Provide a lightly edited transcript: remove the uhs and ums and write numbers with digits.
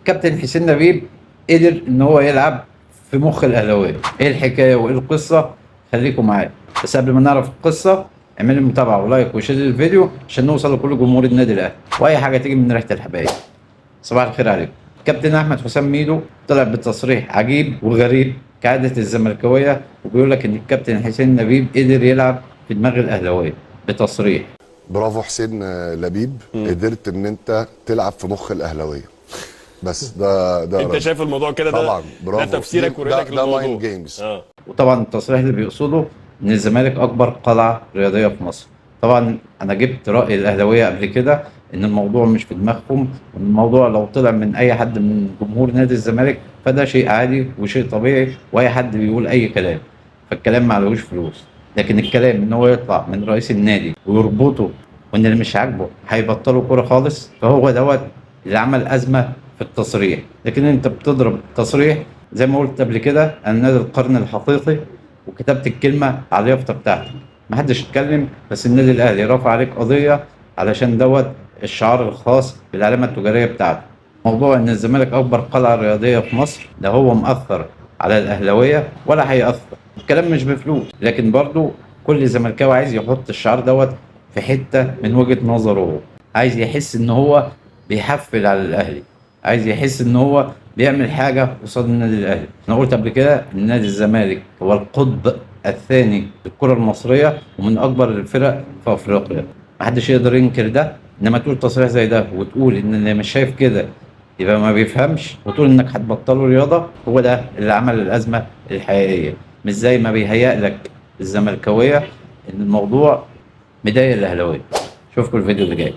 كابتن حسين لبيب قدر ان هو يلعب في مخ الاهلاويه. ايه الحكايه وايه القصه؟ خليكم معايا. بس قبل ما نعرف القصه، اعمل لي متابعه ولايك وشير الفيديو عشان نوصل لكل جمهور النادي الاهلي، واي حاجه تيجي من ريحه الحبايب. صباح الخير عليكم. كابتن احمد حسام ميدو طلع بتصريح عجيب وغريب كعاده الزملكاويه، وبيقول لك ان الكابتن حسين لبيب قدر يلعب في دماغ الاهلاويه بتصريح. برافو حسين لبيب. قدرت ان انت تلعب في مخ الاهلاويه. بس ده انت رد. شايف الموضوع كده؟ طبعا ده برافو. تفسيرك ورؤيتك ده مايند للموضوع. جيمز. وطبعا التصريح اللي بيقصده ان الزمالك اكبر قلعه رياضيه في مصر. طبعا انا جبت راي الاهلاويه قبل كده ان الموضوع مش في دماغهم، وان الموضوع لو طلع من اي حد من جمهور نادي الزمالك فده شيء عادي وشيء طبيعي، واي حد بيقول اي كلام، فالكلام ما عليهوش فلوس. لكن الكلام ان هو يطلع من رئيس النادي ويربطه وان اللي مش عاجبه هيبطلوا كوره خالص، فهو دوت اللي عمل ازمه في التصريح. لكن انت بتضرب تصريح زي ما قلت قبل كده، انا نادي القرن الحقيقي، وكتبت الكلمه على اليافطه بتاعتك. محدش اتكلم، بس النادي الاهلي رفع عليك قضيه علشان دوت الشعار الخاص بالعلامه التجاريه بتاعته. موضوع ان الزمالك اكبر قلعه رياضيه في مصر ده هو مأثر على الاهلاويه ولا هيأثر. الكلام مش بفلوس، لكن برضو كل زملكاوي عايز يحط الشعار دوت في حته من وجهه نظره هو. عايز يحس ان هو بيحفل على الاهلي، عايز يحس ان هو بيعمل حاجه قصاد النادي الاهلي. انا قلت قبل كده ان نادي الزمالك هو القطب الثاني للكره المصريه ومن اكبر الفرق في افريقيا، محدش يقدر ينكر ده. انما تقول تصريح زي ده وتقول ان اللي مش شايف كده يبقى ما بيفهمش، وتقول انك هتبطلوا رياضه، هو ده اللي عمل الازمه الحقيقيه. مش زي ما بيهيأ لك الزملكاويه ان الموضوع مضايق الاهلاويه. اشوفكم الفيديو اللي جاي.